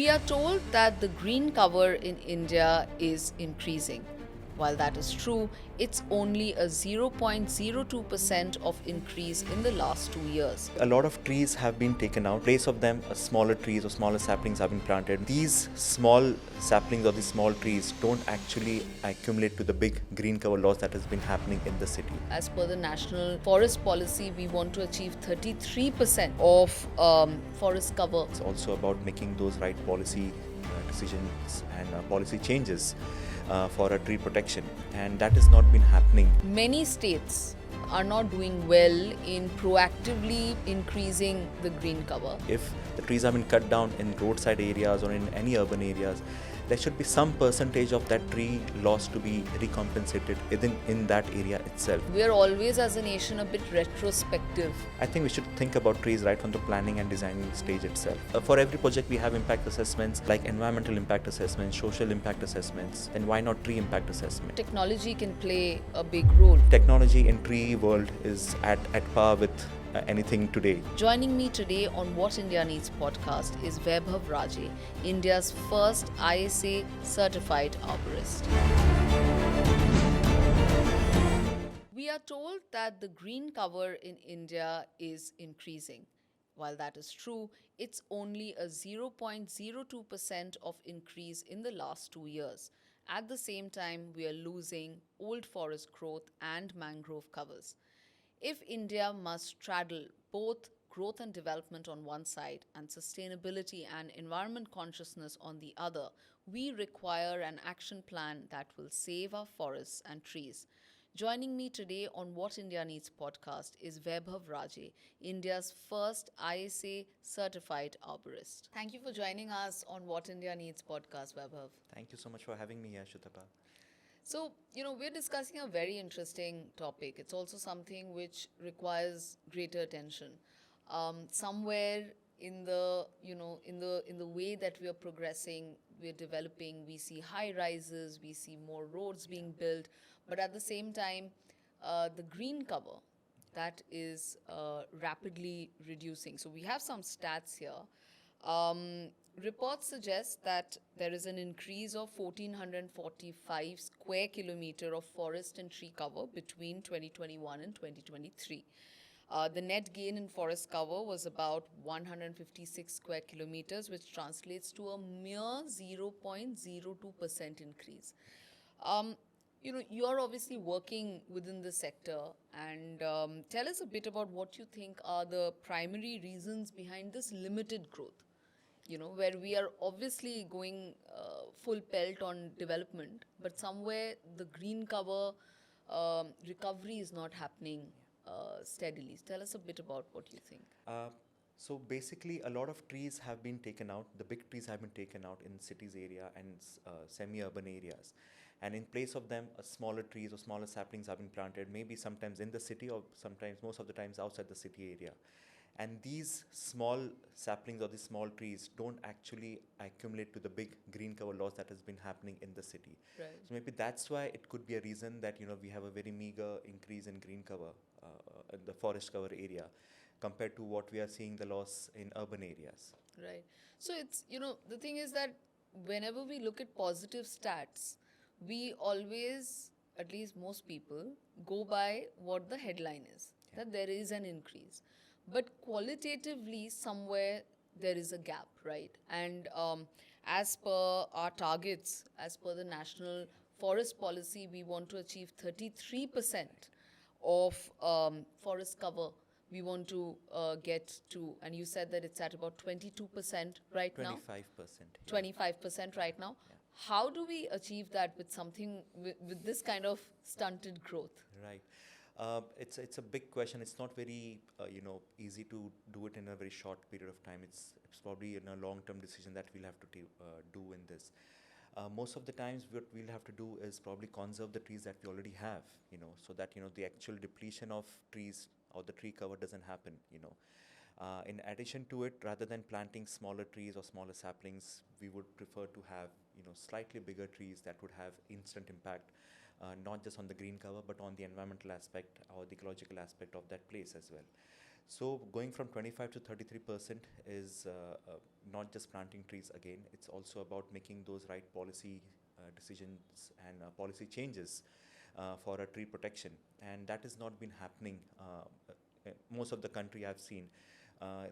We are told that the green cover in India is increasing. While that is true, it's only a 0.02% of increase in the last 2 years. A lot of trees have been taken out. In place of them, smaller trees or smaller saplings have been planted. These small saplings or these small trees don't actually accumulate to the big green cover loss that has been happening in the city. As per the national forest policy, we want to achieve 33% of forest cover. It's also about making those right policy decisions and policy changes for a tree protection, and that has not been happening. Many states are not doing well in proactively increasing the green cover. If the trees have been cut down in roadside areas or in any urban areas, there should be some percentage of that tree loss to be recompensated in that area itself. We are always, as a nation, a bit retrospective. I think we should think about trees right from the planning and designing stage itself. For every project, we have impact assessments like environmental impact assessments, social impact assessments, and why not tree impact assessment? Technology can play a big role. Technology in tree world is at par with anything today. Joining me today on What India Needs podcast is Vaibhav Raje, India's first ISA certified arborist. We are told that the green cover in India is increasing. While that is true, it's only a 0.02% of increase in the last 2 years. At the same time, we are losing old forest growth and mangrove covers. If India must straddle both growth and development on one side and sustainability and environment consciousness on the other, we require an action plan that will save our forests and trees. Joining me today on What India Needs podcast is Vaibhav Raje, India's first ISA certified arborist. Thank you for joining us on What India Needs podcast, Vaibhav. Thank you so much for having me here, Shutapa. So, we're discussing a very interesting topic. It's also something which requires greater attention. Somewhere in the, in the way that we are progressing, we're developing, we see high rises, we see more roads being built, but at the same time, the green cover, that is rapidly reducing. So we have some stats here. Reports suggest that there is an increase of 1,445 square kilometer of forest and tree cover between 2021 and 2023. The net gain in forest cover was about 156 square kilometers, which translates to a mere 0.02% increase. You're obviously working within the sector, and tell us a bit about what you think are the primary reasons behind this limited growth. Where we are obviously going full pelt on development, but somewhere the green cover recovery is not happening steadily. Tell us a bit about what you think. So basically, a lot of trees have been taken out. The big trees have been taken out in cities area and semi-urban areas. And in place of them, smaller trees or smaller saplings have been planted, maybe sometimes in the city or sometimes, most of the times, outside the city area. And these small saplings or these small trees don't actually accumulate to the big green cover loss that has been happening in the city. Right. So maybe that's why it could be a reason that we have a very meager increase in green cover in the forest cover area compared to what we are seeing the loss in urban areas. Right. So it's, the thing is that whenever we look at positive stats, we always, at least most people, go by what the headline is, that there is an increase. But qualitatively, somewhere there is a gap, right? And as per our targets, as per the national forest policy, we want to achieve 33% of forest cover. We want to get to, and you said that it's at about 22% right now. 25%. 25% right now. Yeah. How do we achieve that with something, with this kind of stunted growth? Right. It's a big question. It's not very easy to do it in a very short period of time. It's probably a long-term decision that we'll have to do in this. Most of the times, what we'll have to do is probably conserve the trees that we already have. So that the actual depletion of trees or the tree cover doesn't happen. In addition to it, rather than planting smaller trees or smaller saplings, we would prefer to have slightly bigger trees that would have instant impact. Not just on the green cover, but on the environmental aspect or the ecological aspect of that place as well. So going from 25 to 33% is not just planting trees again, it's also about making those right policy decisions and policy changes for a tree protection. And that has not been happening. Most of the country I've seen,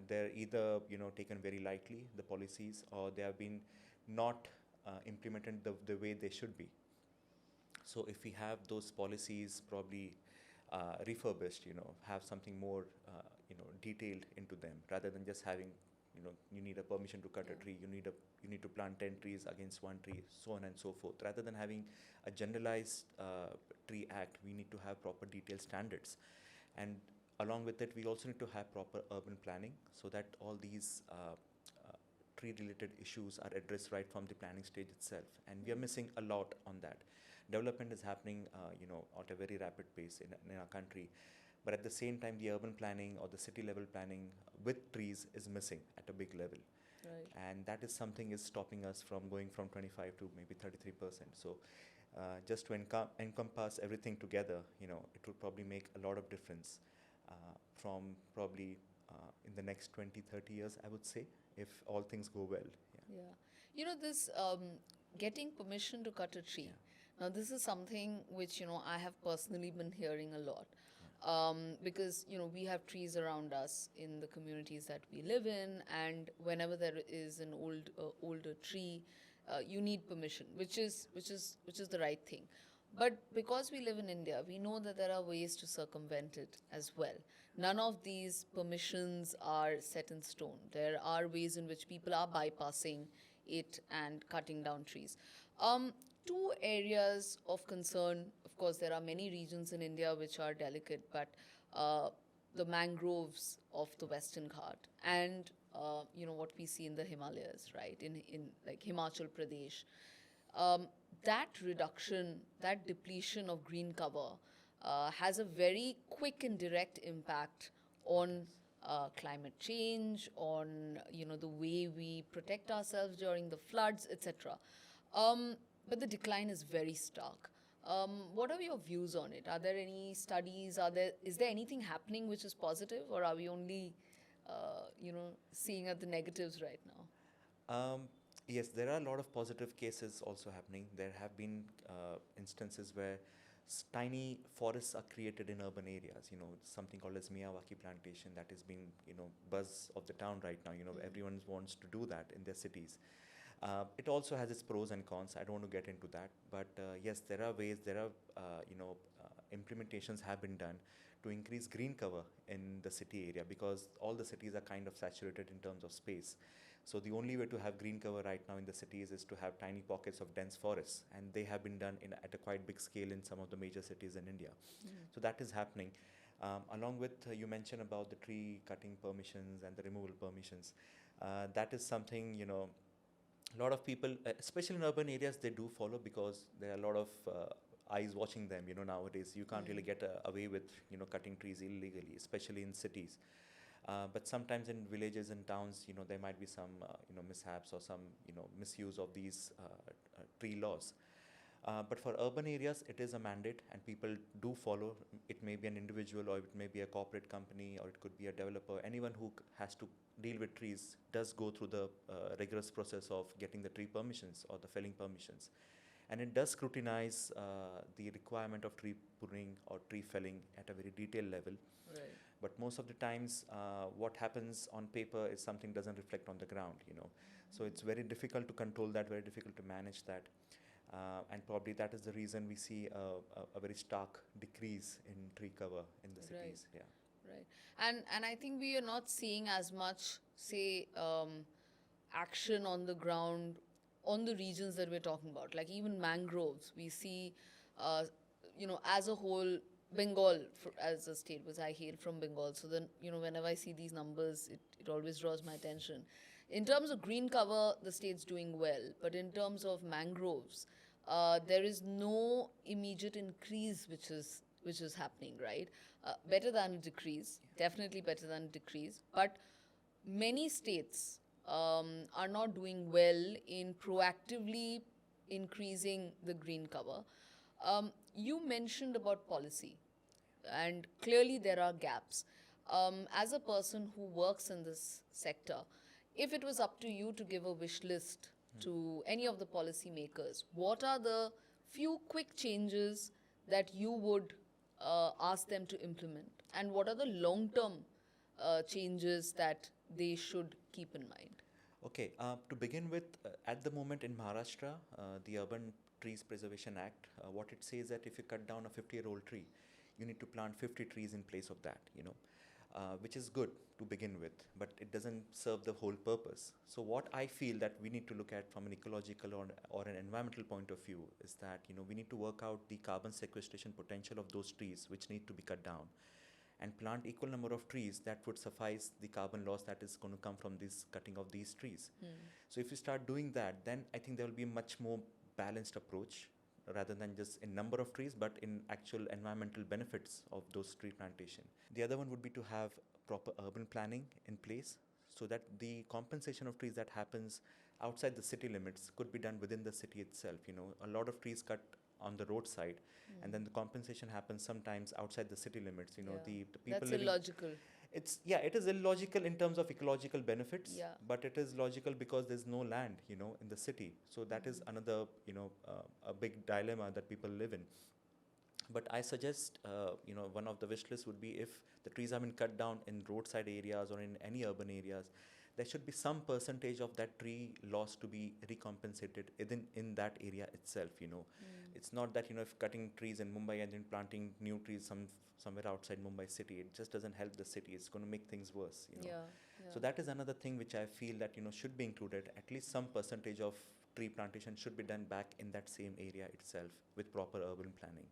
they're either taken very lightly, the policies, or they have been not implemented the way they should be. So if we have those policies probably refurbished, have something more, detailed into them, rather than just having, you need a permission to cut a tree, you need to plant 10 trees against one tree, so on and so forth. Rather than having a generalized tree act, we need to have proper detailed standards. And along with it, we also need to have proper urban planning so that all these tree-related issues are addressed right from the planning stage itself. And we are missing a lot on that. Development is happening, at a very rapid pace in our country. But at the same time, the urban planning or the city level planning with trees is missing at a big level. Right. And that is something is stopping us from going from 25 to maybe 33%. So just to encompass everything together, it would probably make a lot of difference from probably in the next 20, 30 years, I would say, if all things go well. Yeah. This getting permission to cut a tree. Now, this is something which, I have personally been hearing a lot. Because, we have trees around us in the communities that we live in, and whenever there is an older tree, you need permission, which is the right thing. But because we live in India, we know that there are ways to circumvent it as well. None of these permissions are set in stone. There are ways in which people are bypassing it and cutting down trees. Two areas of concern, of course, there are many regions in India which are delicate, but the mangroves of the Western Ghat and, what we see in the Himalayas, right, in like Himachal Pradesh, that reduction, that depletion of green cover has a very quick and direct impact on climate change, on the way we protect ourselves during the floods, etc. But the decline is very stark. What are your views on it? Are there any studies? Is there anything happening which is positive, or are we only seeing at the negatives right now? Yes, there are a lot of positive cases also happening. There have been instances where tiny forests are created in urban areas. Something called as Miyawaki plantation that has been, buzz of the town right now. Everyone wants to do that in their cities. It also has its pros and cons. I don't want to get into that, but yes, there are ways. There are implementations have been done to increase green cover in the city area, because all the cities are kind of saturated in terms of space. So the only way to have green cover right now in the cities is to have tiny pockets of dense forests, and they have been done at a quite big scale in some of the major cities in India. So that is happening. Along with you mentioned about the tree cutting permissions and the removal permissions. That is something a lot of people, especially in urban areas, they do follow, because there are a lot of eyes watching them. Nowadays you can't really get away with cutting trees illegally, especially in cities. But sometimes in villages and towns, there might be some mishaps or some misuse of these tree laws. But for urban areas, it is a mandate, and people do follow. It may be an individual, or it may be a corporate company, or it could be a developer. Anyone who has to deal with trees does go through the rigorous process of getting the tree permissions or the felling permissions. And it does scrutinize the requirement of tree pruning or tree felling at a very detailed level. Right. But most of the times, what happens on paper is something doesn't reflect on the ground. So it's very difficult to control that, very difficult to manage that. And probably that is the reason we see a very stark decrease in tree cover in the cities. Right. Right. And I think we are not seeing as much, say, action on the ground on the regions that we're talking about. Like even mangroves, we see, as a whole, Bengal as a state, because I hail from Bengal. So then, whenever I see these numbers, it always draws my attention. In terms of green cover, the state's doing well. But in terms of mangroves, there is no immediate increase which is happening, right? Better than a decrease, definitely better than a decrease. But many states are not doing well in proactively increasing the green cover. You mentioned about policy, and clearly there are gaps. as a person who works in this sector, if it was up to you to give a wish list to any of the policymakers, what are the few quick changes that you would ask them to implement? And what are the long term changes that they should keep in mind? Okay, to begin with, at the moment in Maharashtra, the Urban Trees Preservation Act, what it says that if you cut down a 50-year-old tree, you need to plant 50 trees in place of that, which is good to begin with, but it doesn't serve the whole purpose. So what I feel that we need to look at from an ecological or an environmental point of view is that, we need to work out the carbon sequestration potential of those trees which need to be cut down, and plant equal number of trees that would suffice the carbon loss that is going to come from this cutting of these trees. So if you start doing that, then I think there will be a much more balanced approach rather than just in number of trees, but in actual environmental benefits of those tree plantation. The other one would be to have proper urban planning in place so that the compensation of trees that happens outside the city limits could be done within the city itself. A lot of trees cut on the roadside, and then the compensation happens sometimes outside the city limits. The people That's living. illogical. It is illogical in terms of ecological benefits, Yeah. but it is logical because there's no land, in the city. So that is another, a big dilemma that people live in. But I suggest, one of the wish lists would be if the trees have been cut down in roadside areas or in any urban areas, there should be some percentage of that tree loss to be recompensated in that area itself. It's not that, if cutting trees in Mumbai and then planting new trees somewhere outside Mumbai city, it just doesn't help the city. It's going to make things worse. So that is another thing which I feel that, should be included. At least some percentage of tree plantation should be done back in that same area itself with proper urban planning.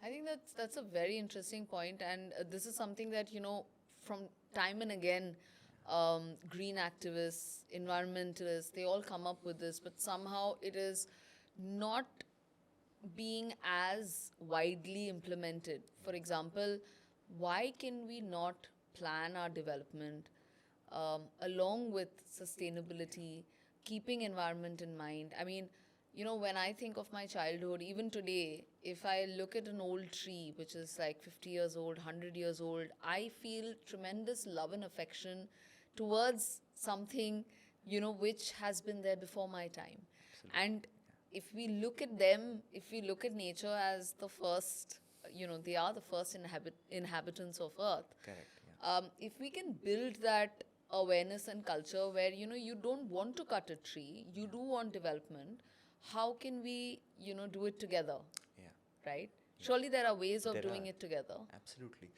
I think that's a very interesting point, and this is something that from time and again, green activists, environmentalists, they all come up with this, but somehow it is not being as widely implemented. For example, why can we not plan our development along with sustainability, keeping environment in mind? I mean, when I think of my childhood, even today, if I look at an old tree, which is like 50 years old, 100 years old, I feel tremendous love and affection towards something, which has been there before my time. Absolutely. And if we look at them, if we look at nature as the first, they are the first inhabitants of Earth. Correct. Yeah. If we can build that awareness and culture where, you don't want to cut a tree, you do want development, how can we, do it together? Yeah. Right? Surely there are ways of There doing are. it together. Absolutely.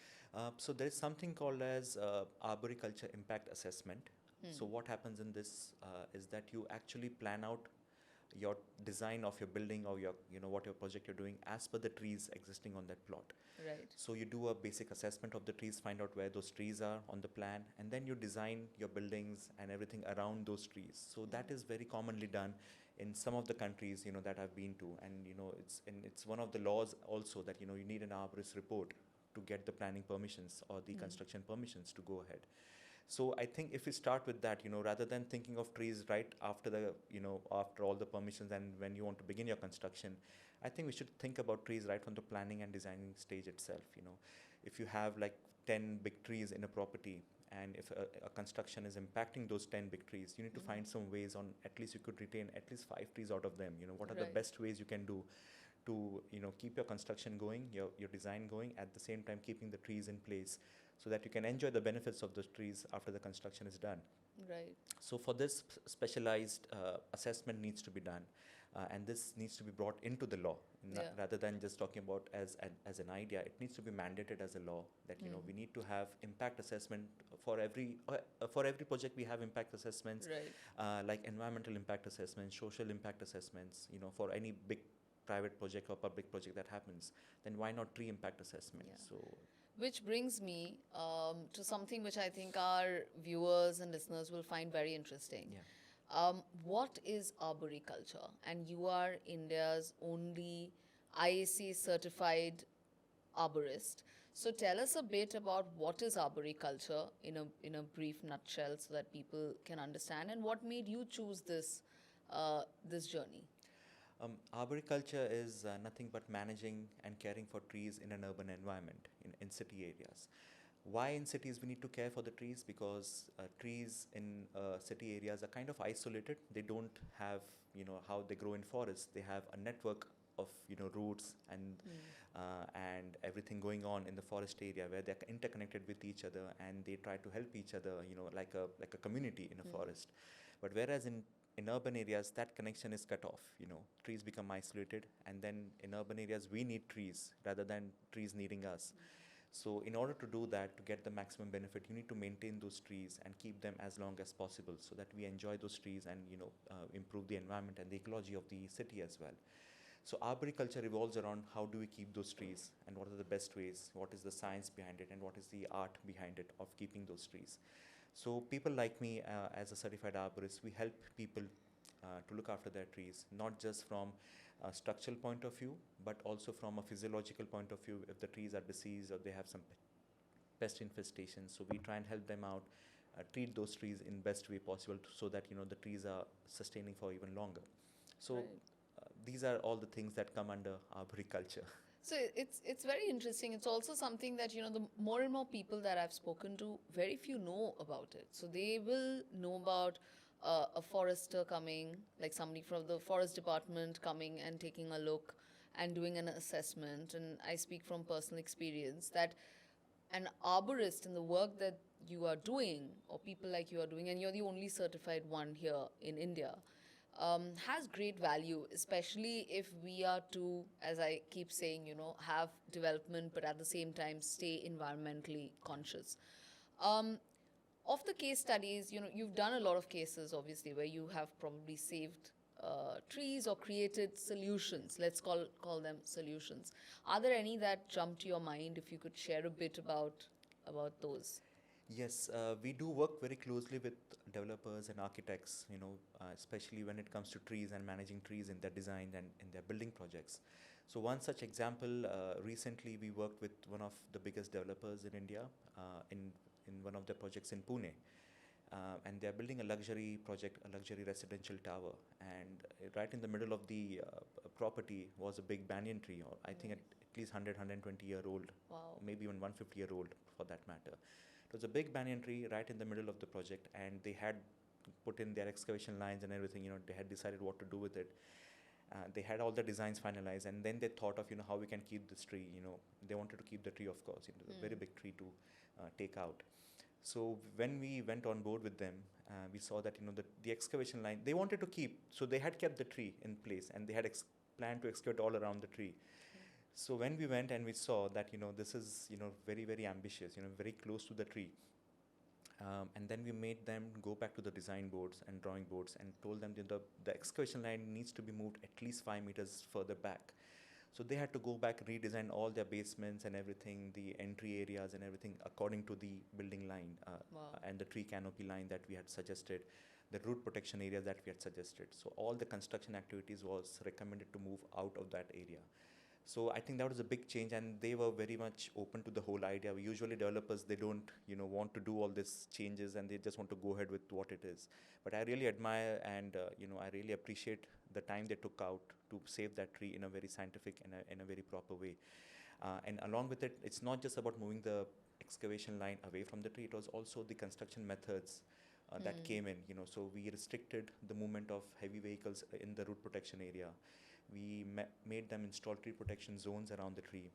So there is something called as arboriculture impact assessment. So what happens in this is that you actually plan out your design of your building or your what your project you're doing as per the trees existing on that plot. Right. So you do a basic assessment of the trees, find out where those trees are on the plan, and then you design your buildings and everything around those trees. So that is very commonly done in some of the countries that I've been to, and it's one of the laws also that you need an arborist report to get the planning permissions or the construction permissions to go ahead. So I think if we start with that, rather than thinking of trees right after the, after all the permissions and when you want to begin your construction, I think we should think about trees right from the planning and designing stage itself. If you have like 10 big trees in a property, and if a construction is impacting those 10 big trees, you need to find some ways on at least you could retain at least 5 trees out of them. What are the Right. best ways you can do to keep your construction going, your design going, at the same time keeping the trees in place so that you can enjoy the benefits of those trees after the construction is done. Right. So for this, specialized assessment needs to be done, and this needs to be brought into the law rather than just talking about as an idea. It needs to be mandated as a law that we need to have impact assessment for every project. We have impact assessments, Right. like environmental impact assessments, social impact assessments. For any big private project or public project that happens, then why not tree impact assessment? Yeah. So Which brings me to something which I think our viewers and listeners will find very interesting. yeah. What is arboriculture? And you are India's only IAC certified arborist. So tell us a bit about what is arboriculture in a brief nutshell so that people can understand, and what made you choose this journey. Arboriculture is nothing but managing and caring for trees in an urban environment, in city areas. Why in cities we need to care for the trees? Because trees in city areas are kind of isolated. They don't have, how they grow in forests. They have a network of, roots and everything going on in the forest area where they're interconnected with each other, and they try to help each other, like a community in a forest. But whereas in urban areas, that connection is cut off. Trees become isolated, and then in urban areas, we need trees rather than trees needing us. So in order to do that, to get the maximum benefit, you need to maintain those trees and keep them as long as possible, so that we enjoy those trees and improve the environment and the ecology of the city as well. So arboriculture revolves around how do we keep those trees, and what are the best ways, what is the science behind it, and what is the art behind it of keeping those trees. So people like me, as a certified arborist, we help people to look after their trees, not just from a structural point of view, but also from a physiological point of view. If the trees are diseased or they have some pest infestation, so we try and help them out, treat those trees in best way possible, so that the trees are sustaining for even longer. So Right. these are all the things that come under arboriculture. So it's very interesting. It's also something that the more and more people that I've spoken to, very few know about it. So they will know about a forester coming, like somebody from the forest department coming and taking a look and doing an assessment. And I speak from personal experience that an arborist in the work that you are doing, or people like you are doing, and you're the only certified one here in India, has great value, especially if we are to, as I keep saying, have development, but at the same time stay environmentally conscious. Um, of the case studies, you've done a lot of cases, obviously, where you have probably saved trees or created solutions. Let's call them solutions. Are there any that jump to your mind? If you could share a bit about those. Yes, we do work very closely with developers and architects, especially when it comes to trees and managing trees in their design and in their building projects. So one such example, recently we worked with one of the biggest developers in India, in one of their projects in Pune. And they're building a luxury project, a luxury residential tower. And right in the middle of the property was a big banyan tree, or I think at least 100, 120-year old, Wow. maybe even 150-year-old for that matter. It was a big banyan tree right in the middle of the project, and they had put in their excavation lines and everything. They had decided what to do with it. They had all the designs finalized, and then they thought of how we can keep this tree. They wanted to keep the tree, of course. A very big tree to take out. So when we went on board with them, we saw that the excavation line they wanted to keep. So they had kept the tree in place, and they had planned to excavate all around the tree. So when we went and we saw that this is very, very ambitious, very close to the tree, and then we made them go back to the design boards and drawing boards and told them that the excavation line needs to be moved at least 5 meters further back. So they had to go back, redesign all their basements and everything, the entry areas and everything according to the building line Wow. and the tree canopy line that we had suggested, the root protection area that we had suggested. So all the construction activities was recommended to move out of that area. So I think that was a big change, and they were very much open to the whole idea. Usually developers, they don't want to do all these changes, and they just want to go ahead with what it is. But I really admire and I really appreciate the time they took out to save that tree in a very scientific and in a very proper way. And along with it, it's not just about moving the excavation line away from the tree. It was also the construction methods that came in. So we restricted the movement of heavy vehicles in the root protection area. We made them install tree protection zones around the tree,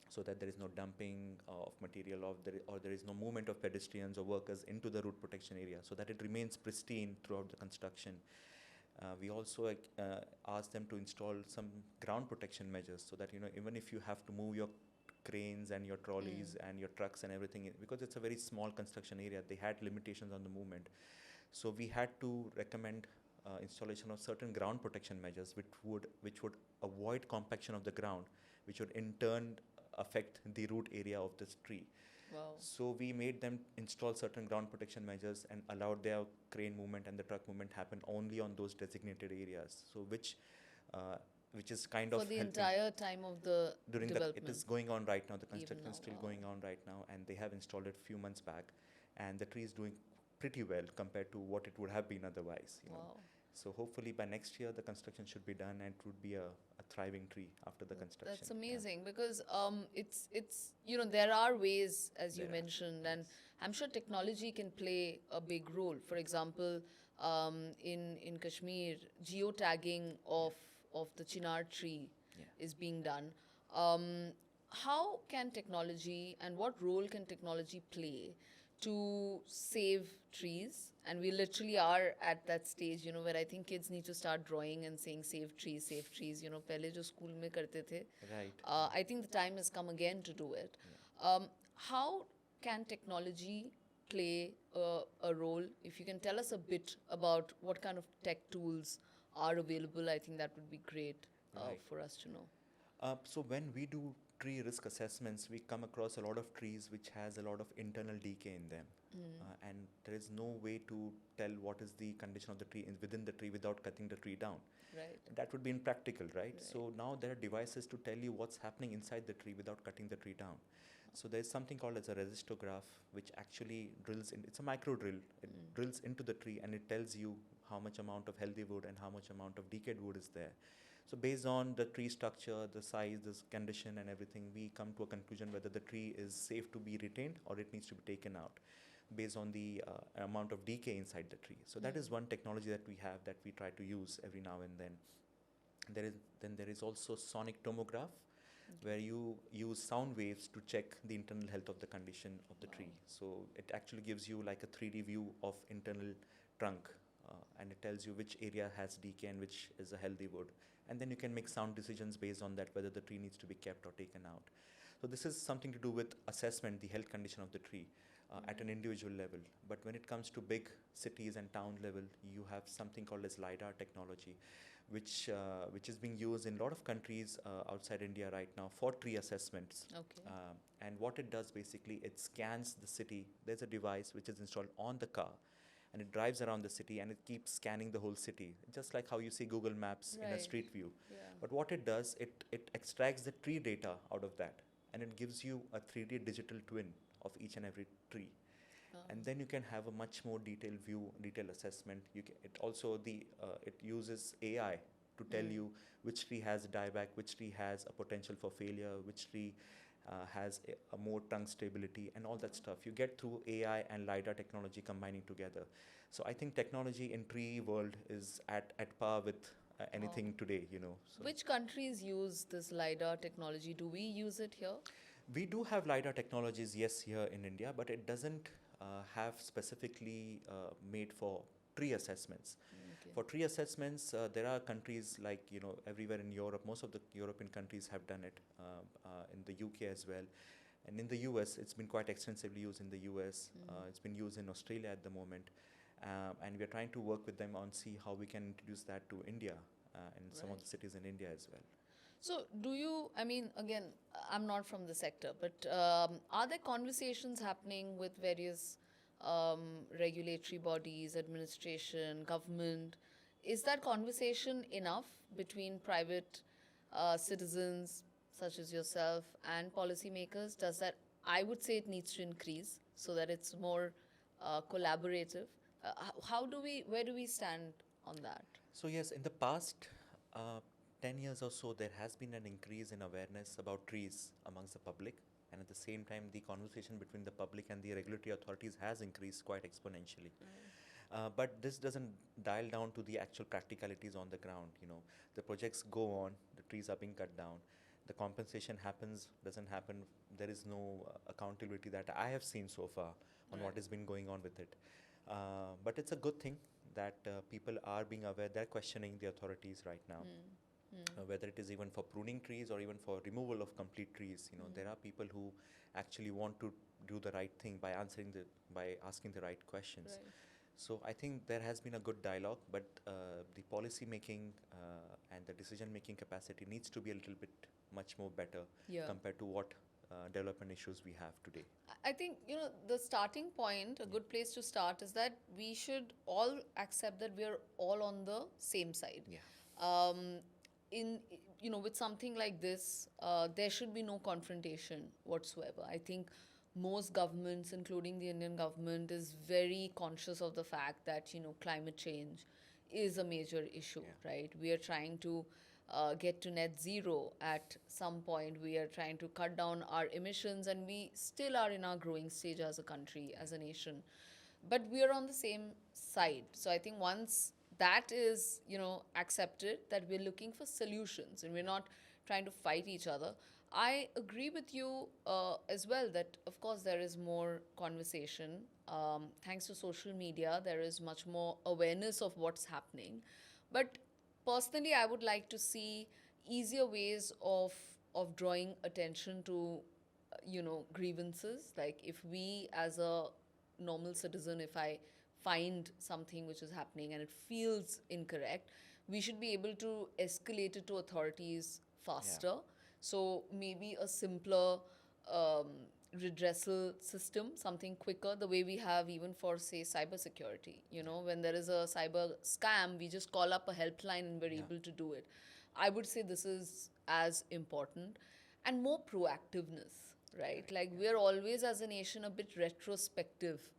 so that there is no dumping of material, or there is no movement of pedestrians or workers into the root protection area, so that it remains pristine throughout the construction. We also asked them to install some ground protection measures, so that even if you have to move your cranes and your trolleys and your trucks and everything, because it's a very small construction area, they had limitations on the movement. So we had to recommend installation of certain ground protection measures, which would avoid compaction of the ground, which would in turn affect the root area of this tree. Wow. So we made them install certain ground protection measures and allowed their crane movement and the truck movement happen only on those designated areas. So which is kind of For the helping. entire time of the During development. it is going on right now. The Even construction is now, still wow. going on right now, and they have installed it a few months back, and the tree is doing pretty well compared to what it would have been otherwise. Wow. So hopefully by next year the construction should be done and it would be a thriving tree after the construction. That's Yeah. amazing because it's there are ways, as you There are, mentioned, and yes. I'm sure technology can play a big role. For example, in Kashmir, geotagging of the chinar tree Yeah. is being done. Um, how can technology and what role can technology play to save trees? And we literally are at that stage, where I think kids need to start drawing and saying save trees, save trees. Pehle jo school mein karte the. Right. I think the time has come again to do it. Yeah. How can technology play a role? If you can tell us a bit about what kind of tech tools are available, I think that would be great Right. for us to know. So when we do tree risk assessments, we come across a lot of trees which has a lot of internal decay in them, and there is no way to tell what is the condition of the tree within the tree without cutting the tree down. Right. That would be impractical, right? Right. So now there are devices to tell you what's happening inside the tree without cutting the tree down. So there's something called as a resistograph, which actually drills in. It's a micro drill. It drills into the tree and it tells you how much amount of healthy wood and how much amount of decayed wood is there. So based on the tree structure, the size, the condition and everything, we come to a conclusion whether the tree is safe to be retained or it needs to be taken out based on the amount of decay inside the tree. So that is one technology that we have that we try to use every now and then. There is also sonic tomograph, where you use sound waves to check the internal health of the condition of the tree. So it actually gives you like a 3D view of internal trunk, and it tells you which area has decay and which is a healthy wood. And then you can make sound decisions based on that, whether the tree needs to be kept or taken out. So this is something to do with assessment, the health condition of the tree at an individual level. But when it comes to big cities and town level, you have something called as LiDAR technology, which is being used in a lot of countries outside India right now for tree assessments. Okay. And what it does basically, it scans the city. There's a device which is installed on the car, and it drives around the city and it keeps scanning the whole city, just like how you see Google Maps in a Right. street view. Yeah. But what it does, it extracts the tree data out of that, and it gives you a 3D digital twin of each and every tree. And then you can have a much more detailed view, detailed assessment. It also it uses AI to tell you which tree has dieback, which tree has a potential for failure, which tree has a more trunk stability, and all that stuff. You get through AI and LiDAR technology combining together. So I think technology in tree world is at par with anything today. So Which countries use this LiDAR technology? Do we use it here? we do have LiDAR technologies, yes, here in India, but it doesn't have specifically made for tree assessments. Okay. For tree assessments, there are countries like, everywhere in Europe, most of the European countries have done it, in the UK as well. And in the US, it's been quite extensively used in the US. It's been used in Australia at the moment. And we are trying to work with them on see how we can introduce that to India and some of Right. the cities in India as well. So, again, I'm not from the sector, but are there conversations happening with various regulatory bodies, administration, government? Is that conversation enough between private citizens such as yourself and policymakers? Does that, I would say it needs to increase so that it's more collaborative. Where do we stand on that? So yes, in the past 10 years or so, there has been an increase in awareness about trees amongst the public. And at the same time, the conversation between the public and the regulatory authorities has increased quite exponentially. But this doesn't dial down to the actual practicalities on the ground. The projects go on, the trees are being cut down, the compensation happens, doesn't happen. There is no accountability that I have seen so far on what has been going on with it. But it's a good thing that people are being aware. They're questioning the authorities right now. Whether it is even for pruning trees or even for removal of complete trees, there are people who actually want to do the right thing by asking the right questions. Right. So I think there has been a good dialogue, but the policy making and the decision making capacity needs to be a little bit much more better Yeah. compared to what development issues we have today. I think, the starting point, a good place to start is that we should all accept that we're all on the same side. Yeah. With something like this, there should be no confrontation whatsoever. I think most governments, including the Indian government, is very conscious of the fact that, climate change is a major issue, Yeah. right? We are trying to get to net zero at some point. We are trying to cut down our emissions, and we still are in our growing stage as a country, as a nation. But we are on the same side. So I think once that is, accepted, that we're looking for solutions and we're not trying to fight each other. I agree with you as well that, of course, there is more conversation. Thanks to social media, there is much more awareness of what's happening. But personally, I would like to see easier ways of drawing attention to, grievances. Like if we, as a normal citizen, if I find something which is happening and it feels incorrect, we should be able to escalate it to authorities Yeah. faster. So maybe a simpler um, redressal system, something quicker, the way we have even for, say, cybersecurity. When there is a cyber scam, we just call up a helpline and we're Yeah. able to do it. I would say this is as important, and more proactiveness, right? Correct. Like Yeah. we're always, as a nation, a bit retrospective.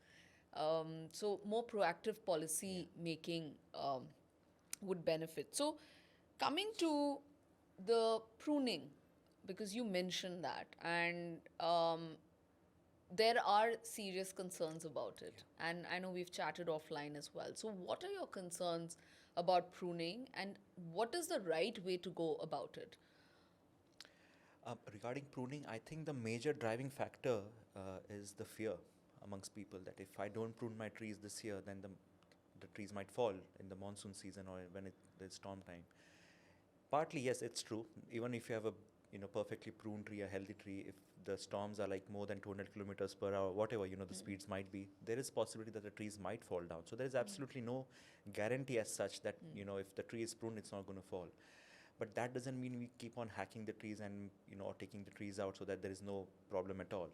So more proactive Yeah. policy making would benefit. So coming to the pruning, because you mentioned that, and there are serious concerns about it. Yeah. And I know we've chatted offline as well. So what are your concerns about pruning, and what is the right way to go about it? Regarding pruning, I think the major driving factor is the fear amongst people that if I don't prune my trees this year, then the trees might fall in the monsoon season or when there's storm time. Partly, yes, it's true. Even if you have a perfectly pruned tree, a healthy tree, if the storms are like more than 200 kilometers per hour, whatever the speeds might be, there is possibility that the trees might fall down. So there is absolutely no guarantee as such that if the tree is pruned, it's not going to fall. But that doesn't mean we keep on hacking the trees and or taking the trees out so that there is no problem at all.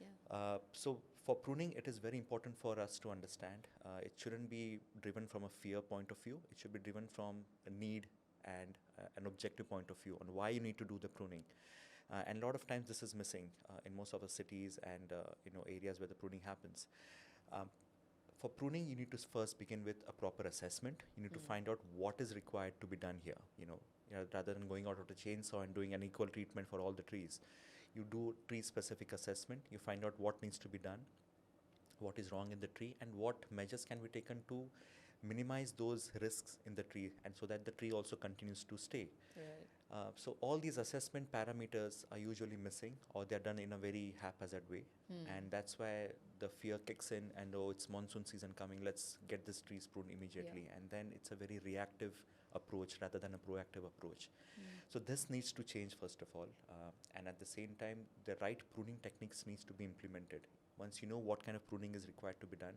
Yeah. So for pruning, it is very important for us to understand. It shouldn't be driven from a fear point of view. It should be driven from a need and an objective point of view on why you need to do the pruning. And a lot of times this is missing in most of the cities and areas where the pruning happens. Um, for pruning, you need to first begin with a proper assessment. You need to find out what is required to be done here. Rather than going out with a chainsaw and doing an equal treatment for all the trees, you do tree-specific assessment. You find out what needs to be done, what is wrong in the tree, and what measures can be taken to minimize those risks in the tree, and so that the tree also continues to stay. Right. So all these assessment parameters are usually missing, or they're done in a very haphazard way, and that's why the fear kicks in. And oh, it's monsoon season coming, let's get this tree pruned immediately, Yeah. and then it's a very reactive approach rather than a proactive approach. So this needs to change first of all, and at the same time, the right pruning techniques needs to be implemented. Once you know what kind of pruning is required to be done,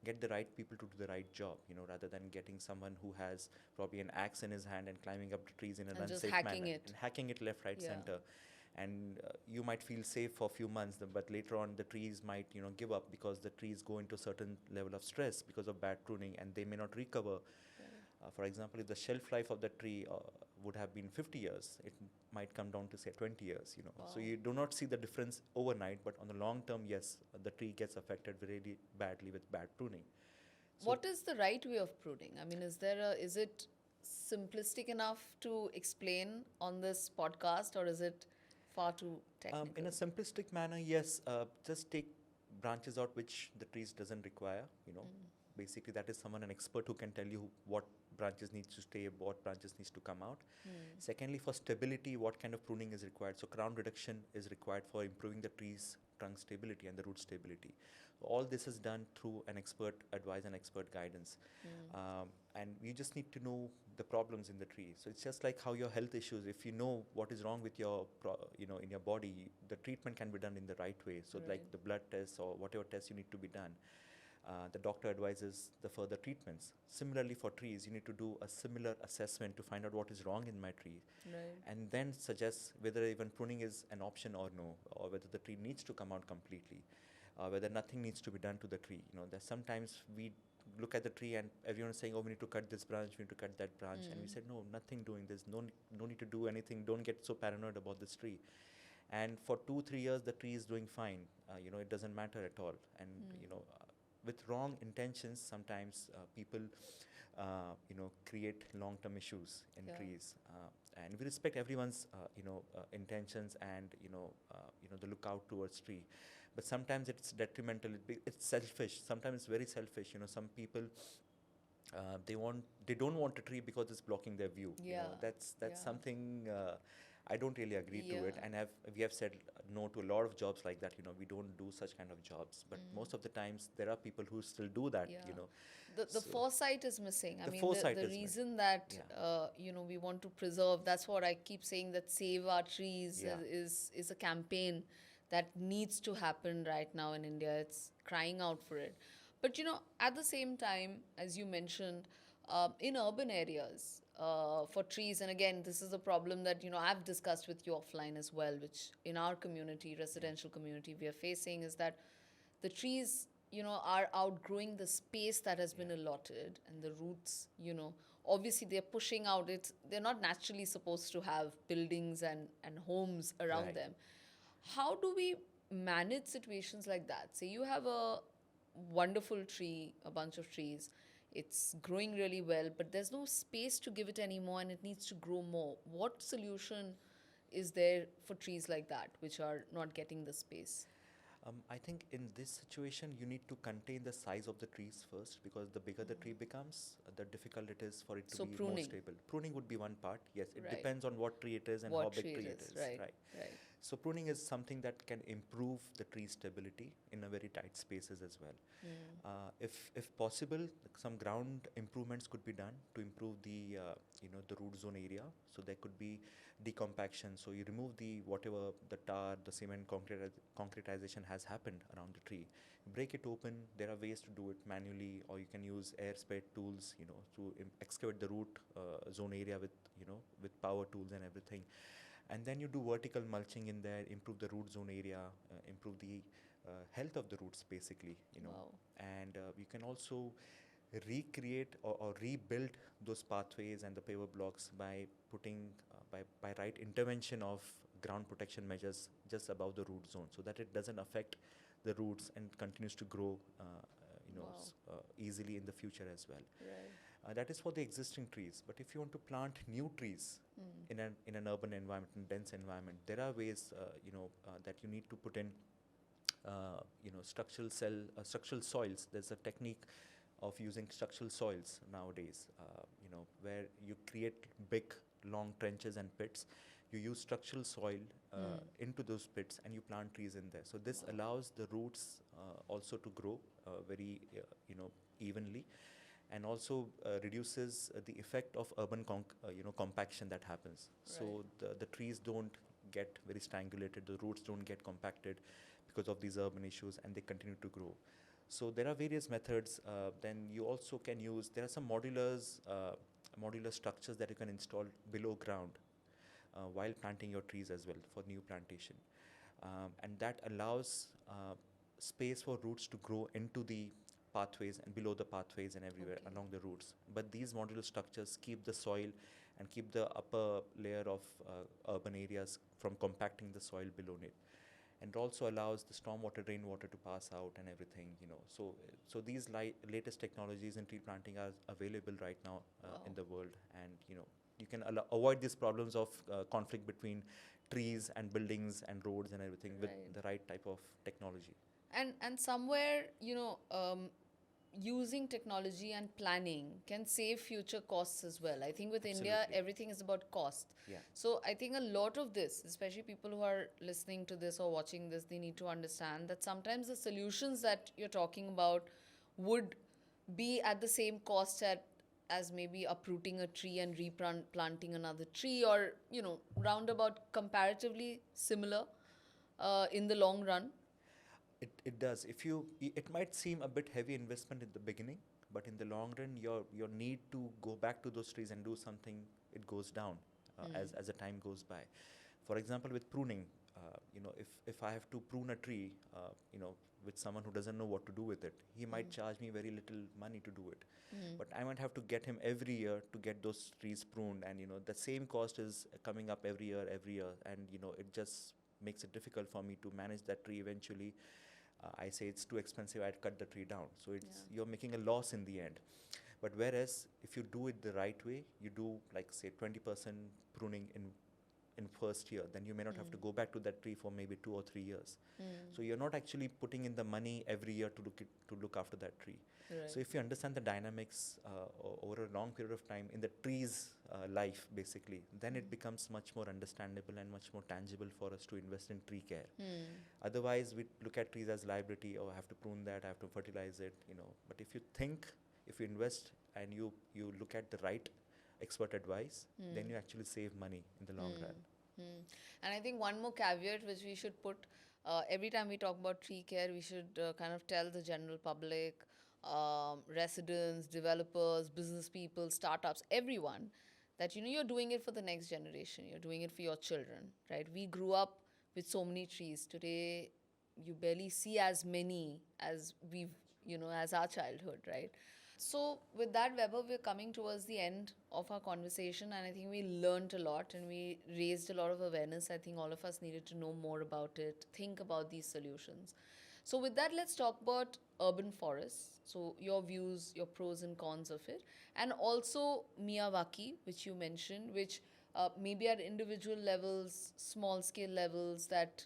get the right people to do the right job, rather than getting someone who has probably an axe in his hand and climbing up the trees in an And just unsafe hacking manner it. and hacking it left, right, Yeah. center. And you might feel safe for a few months, but later on the trees might, give up because the trees go into a certain level of stress because of bad pruning, and they may not recover. For example, if the shelf life of the tree would have been 50 years, it might come down to say 20 years. So Wow. you do not see the difference overnight, but on the long term, yes, the tree gets affected really badly with bad pruning. So What is the right way of pruning? I mean, is it simplistic enough to explain on this podcast, or is it far too in a technical? simplistic manner, yes, just take branches out which the trees doesn't require. Basically that is someone, an expert, who can tell you what branches needs to stay, what branches needs to come out. Secondly, for stability, what kind of pruning is required? So crown reduction is required for improving the tree's trunk stability and the root stability. All this is done through an expert advice and expert guidance. And you just need to know the problems in the tree. So it's just like how your health issues, if you know what is wrong with your in your body, the treatment can be done in the right way. So Right. like the blood tests or whatever tests you need to be done, the doctor advises the further treatments. Similarly, for trees, you need to do a similar assessment to find out what is wrong in my tree, Right. and then suggest whether even pruning is an option or no, or whether the tree needs to come out completely, whether nothing needs to be done to the tree. That sometimes we look at the tree and everyone is saying, oh, we need to cut this branch, we need to cut that branch, and we said, no, nothing doing. There's no need to do anything. Don't get so paranoid about this tree. And for 2-3 years, the tree is doing fine. It doesn't matter at all. And with wrong intentions, sometimes people create long-term issues in Yeah. trees. And we respect everyone's, intentions and, the lookout towards tree. But sometimes it's detrimental, it's selfish. Sometimes it's very selfish. Some people, they don't want a tree because it's blocking their view. Yeah. That's Yeah. something I don't really agree to it, Yeah. and we have said no to a lot of jobs like that. We don't do such kind of jobs, but most of the times there are people who still do that. Yeah. The So foresight is missing. I the mean, foresight the is missing. reason that Yeah. we want to preserve. That's what I keep saying. That Save Our Trees Yeah. is a campaign that needs to happen right now in India. It's crying out for it. But at the same time, as you mentioned, in urban areas, for trees, and again, this is a problem that I've discussed with you offline as well, which in our community, residential community, we are facing is that the trees are outgrowing the space that has been allotted, and the roots obviously they're pushing out. They're not naturally supposed to have buildings and homes around Right. them. How do we manage situations like that? Say you have a wonderful tree, a bunch of trees, it's growing really well, but there's no space to give it anymore and it needs to grow more. What solution is there for trees like that which are not getting the space? I think in this situation, you need to contain the size of the trees first, because the bigger the tree becomes, the difficult it is for it to So be more pruning. stable. Pruning would be one part. Yes, it Right. depends on what tree it is and how What big tree tree it it is, is. right? Right. Right. So pruning is something that can improve the tree stability in a very tight spaces as well. If possible, some ground improvements could be done to improve the root zone area. So there could be decompaction. So you remove the whatever the tar, the cement, concretization has happened around the tree. Break it open. There are ways to do it manually, or you can use air spade tools, to excavate the root zone area with power tools and everything. And then you do vertical mulching in there, improve the root zone area, improve the health of the roots basically. Wow. And you can also recreate or rebuild those pathways and the paver blocks by putting by right intervention of ground protection measures just above the root zone, so that it doesn't affect the roots and continues to grow Wow. easily in the future as well. Right. That is for the existing trees. But if you want to plant new trees in an urban environment, in dense environment, there are ways that you need to put in structural soils. There's a technique of using structural soils nowadays, where you create big long trenches and pits. You use structural soil into those pits and you plant trees in there. So this allows the roots also to grow very evenly, and also reduces the effect of urban compaction that happens. So Right. the trees don't get very strangulated, the roots don't get compacted because of these urban issues, and they continue to grow. So there are various methods. Then you also can use, there are some modular structures that you can install below ground while planting your trees as well for new plantation. And that allows space for roots to grow into the pathways and below the pathways and everywhere Okay. along the roots. But these modular structures keep the soil and keep the upper layer of urban areas from compacting the soil below it, and also allows the stormwater, rainwater to pass out and everything. So these latest technologies in tree planting are available right now in the world, and you can avoid these problems of conflict between trees and buildings and roads and everything with Right. the right type of technology. And somewhere using technology and planning can save future costs as well. I think with India Absolutely. everything is about cost. Yeah. So I think a lot of this, especially people who are listening to this or watching this, they need to understand that sometimes the solutions that you're talking about would be at the same cost as maybe uprooting a tree and replanting another tree, or roundabout comparatively similar in the long run. It does. It might seem a bit heavy investment in the beginning, but in the long run, your need to go back to those trees and do something, it goes down as the time goes by. For example, with pruning, if I have to prune a tree, with someone who doesn't know what to do with it, he might charge me very little money to do it. But I might have to get him every year to get those trees pruned, and the same cost is coming up every year, and it just makes it difficult for me to manage that tree eventually. I say it's too expensive, I'd cut the tree down. So you're making a loss in the end. But whereas if you do it the right way, you do like say 20% pruning in first year, then you may not have to go back to that tree for maybe 2 or 3 years. So you're not actually putting in the money every year to look after that tree. Right. So if you understand the dynamics over a long period of time in the tree's life, basically, then it becomes much more understandable and much more tangible for us to invest in tree care. Otherwise, we look at trees as liability. Oh, I have to prune that, I have to fertilize it, But if you invest and you look at the right expert advice, then you actually save money in the long run. And I think one more caveat which we should put every time we talk about tree care, we should kind of tell the general public, residents, developers, business people, startups, everyone that you're doing it for the next generation. You're doing it for your children, right? We grew up with so many trees. Today, you barely see as many as as our childhood, right? So, with that, Weber, we're coming towards the end of our conversation, and I think we learned a lot and we raised a lot of awareness. I think all of us needed to know more about it, think about these solutions. So, with that, let's talk about urban forests. So, your views, your pros and cons of it, and also Miyawaki, which you mentioned, which maybe at individual levels, small scale levels that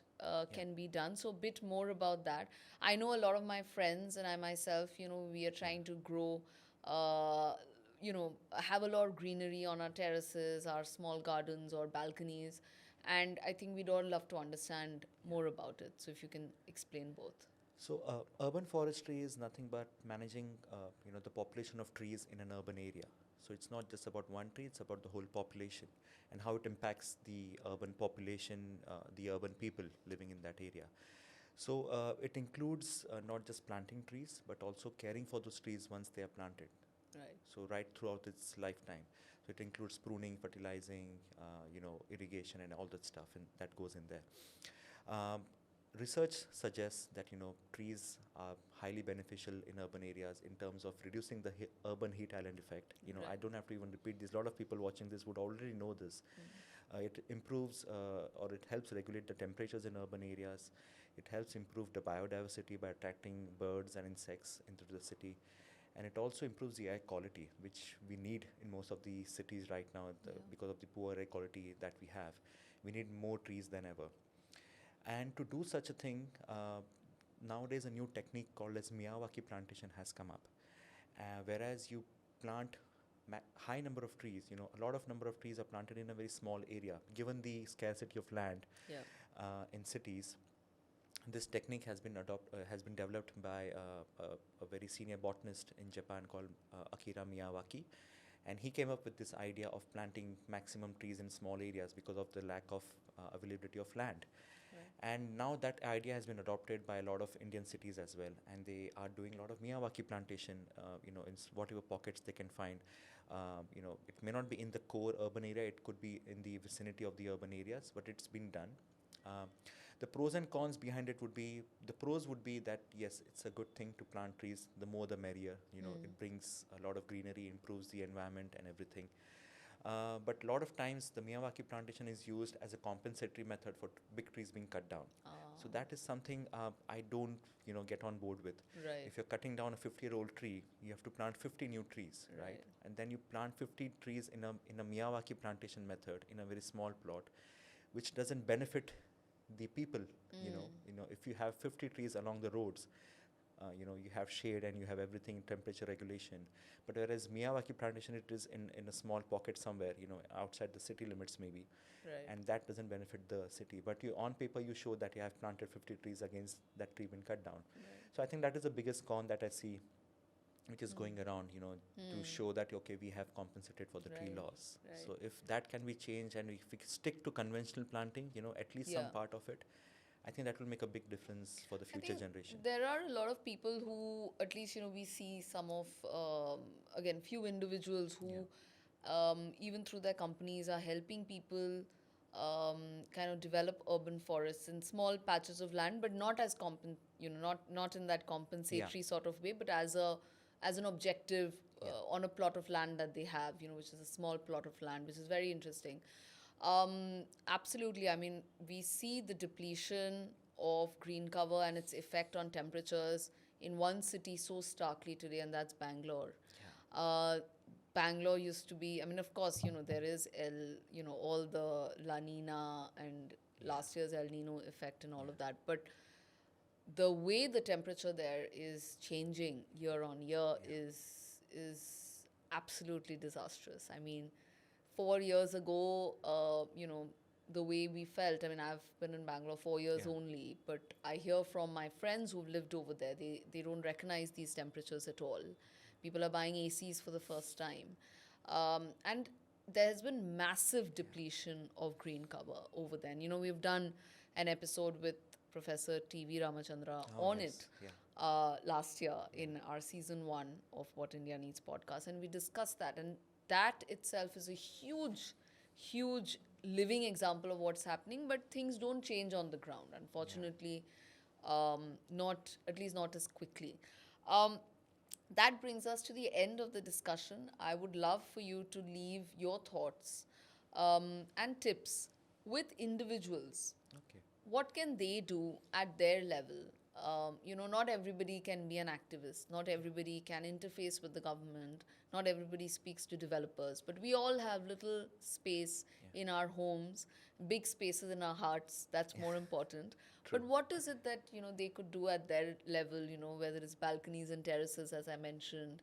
can be done. So, a bit more about that. I know a lot of my friends and I myself, we are trying to grow, have a lot of greenery on our terraces, our small gardens or balconies. And I think we'd all love to understand more about it. So, if you can explain both. So, urban forestry is nothing but managing, the population of trees in an urban area. So, it's not just about one tree; it's about the whole population and how it impacts the urban population, the urban people living in that area. So, it includes not just planting trees, but also caring for those trees once they are planted. Right. So, right throughout its lifetime. So, it includes pruning, fertilizing, irrigation, and all that stuff, and that goes in there. Um, Research suggests that trees are highly beneficial in urban areas in terms of reducing the urban heat island effect. Right. I don't have to even repeat this. A lot of people watching this would already know this. It improves or it helps regulate the temperatures in urban areas. It helps improve the biodiversity by attracting birds and insects into the city. And it also improves the air quality, which we need in most of the cities right now because of the poor air quality that we have. We need more trees than ever. And to do such a thing, nowadays a new technique called as Miyawaki plantation has come up. Whereas you plant high number of trees, a lot of number of trees are planted in a very small area. Given the scarcity of land in cities, this technique has been developed by a very senior botanist in Japan called Akira Miyawaki. And he came up with this idea of planting maximum trees in small areas because of the lack of availability of land. And now that idea has been adopted by a lot of Indian cities as well, and they are doing a lot of Miyawaki plantation, in whatever pockets they can find. It may not be in the core urban area; it could be in the vicinity of the urban areas, but it's been done. The pros and cons behind it would be the pros would be that yes, it's a good thing to plant trees. The more, the merrier. It brings a lot of greenery, improves the environment and everything. But a lot of times the Miyawaki plantation is used as a compensatory method for big trees being cut down. So that is something I don't, get on board with. Right. If you're cutting down a 50-year-old tree, you have to plant 50 new trees, right? And then you plant 50 trees in a Miyawaki plantation method in a very small plot, which doesn't benefit the people. If you have 50 trees along the roads, you have shade and you have everything, temperature regulation. But whereas Miyawaki plantation, it is in a small pocket somewhere, outside the city limits maybe. Right. And that doesn't benefit the city. But on paper, you show that you have planted 50 trees against that tree being cut down. So I think that is the biggest con that I see, which is going around, to show that, okay, we have compensated for the tree loss. So if that can be changed and if we stick to conventional planting, at least some part of it, I think that will make a big difference for the future generation. There are a lot of people who, at least, we see some of, again, few individuals who, even through their companies, are helping people kind of develop urban forests in small patches of land, but not as not in that compensatory sort of way, but as an objective on a plot of land that they have, which is a small plot of land, which is very interesting. Absolutely. I mean, we see the depletion of green cover and its effect on temperatures in one city so starkly today, and that's Bangalore. Uh, Bangalore used to be, I mean, of course, there is all the La Nina and last year's El Nino effect and all of that. But the way the temperature there is changing year on year is absolutely disastrous. I mean, 4 years ago, the way we felt. I mean, I've been in Bangalore 4 years only, but I hear from my friends who've lived over there, they don't recognize these temperatures at all. People are buying ACs for the first time. And there has been massive depletion of green cover over there. And, we've done an episode with Professor T.V. Ramachandra Oh, on yes. it Yeah. last year in our season 1 of What India Needs podcast, and we discussed that. And that itself is a huge, huge living example of what's happening, but things don't change on the ground, unfortunately, not at least not as quickly. Um, that brings us to the end of the discussion. I would love for you to leave your thoughts and tips with individuals. Okay. What can they do at their level? Not everybody can be an activist. Not everybody can interface with the government. Not everybody speaks to developers. But we all have little space in our homes, big spaces in our hearts. That's more important. But what is it that they could do at their level? Whether it's balconies and terraces, as I mentioned,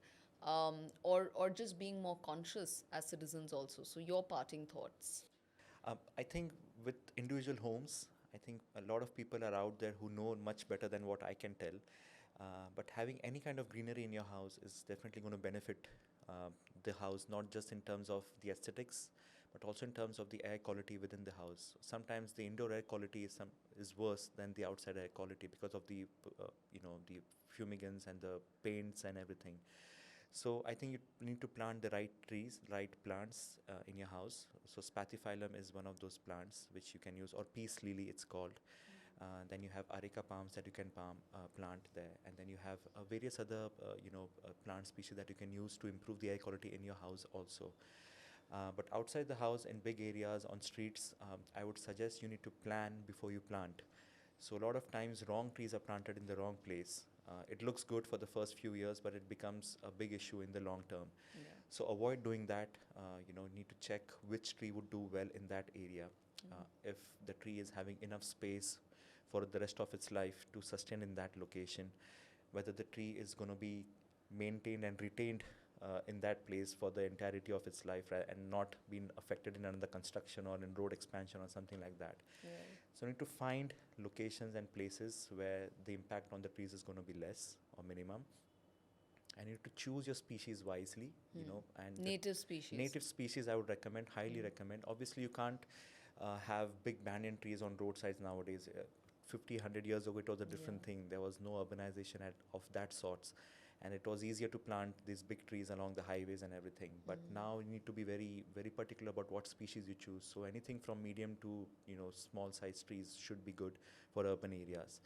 or just being more conscious as citizens also. So your parting thoughts. I think with individual homes, I think a lot of people are out there who know much better than what I can tell. But having any kind of greenery in your house is definitely going to benefit the house, not just in terms of the aesthetics, but also in terms of the air quality within the house. Sometimes the indoor air quality is worse than the outside air quality because of the fumigants and the paints and everything. So I think you need to plant the right trees, right plants in your house. So spathiphyllum is one of those plants which you can use, or peace lily it's called. Then you have areca palms that you can plant there, and then you have various other plant species that you can use to improve the air quality in your house also. But outside the house, in big areas, on streets, I would suggest you need to plan before you plant. So a lot of times, wrong trees are planted in the wrong place. It looks good for the first few years, but it becomes a big issue in the long term. Yeah. So avoid doing that. Need to check which tree would do well in that area. If the tree is having enough space for the rest of its life to sustain in that location, whether the tree is going to be maintained and retained in that place for the entirety of its life, and not being affected in another construction or in road expansion or something like that. Right. So you need to find locations and places where the impact on the trees is going to be less or minimum. And you need to choose your species wisely, and Native species. native species I would recommend, highly recommend. Obviously, you can't have big banyan trees on roadsides nowadays. 50, 100 years ago, it was a different thing. There was no urbanization of that sorts. And it was easier to plant these big trees along the highways and everything. But now you need to be very, very particular about what species you choose. So anything from medium to small size trees should be good for urban areas.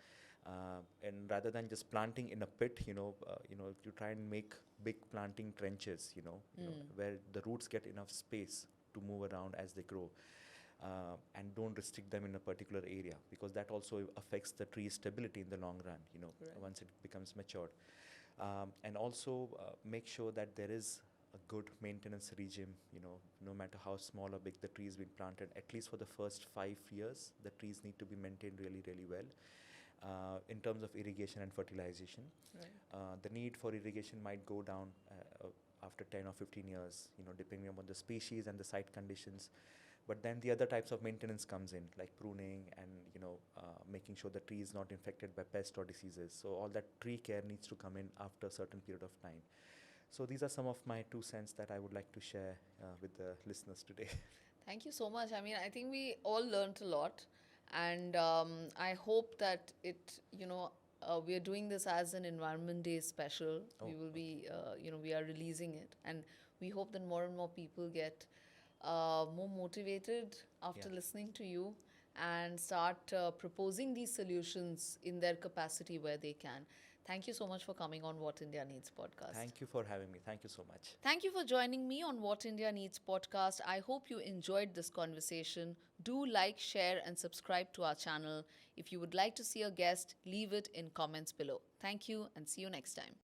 And rather than just planting in a pit, you try and make big planting trenches, where the roots get enough space to move around as they grow. And don't restrict them in a particular area, because that also affects the tree's stability in the long run, once it becomes matured. And also make sure that there is a good maintenance regime, no matter how small or big the tree is being planted, at least for the first 5 years, the trees need to be maintained really, really well. In terms of irrigation and fertilization, the need for irrigation might go down after 10 or 15 years, depending upon the species and the site conditions. But then the other types of maintenance comes in, like pruning and making sure the tree is not infected by pests or diseases. So all that tree care needs to come in after a certain period of time. So these are some of my 2 cents that I would like to share with the listeners today. Thank you so much. I mean, I think we all learned a lot, and I hope that we are doing this as an Environment Day special. We will be, we are releasing it, and we hope that more and more people get more motivated after listening to you and start proposing these solutions in their capacity where they can. Thank you so much for coming on What India Needs podcast. Thank you for having me. Thank you so much. Thank you for joining me on What India Needs podcast. I hope you enjoyed this conversation. Do like, share, and subscribe to our channel. If you would like to see a guest, leave it in comments below. Thank you and see you next time.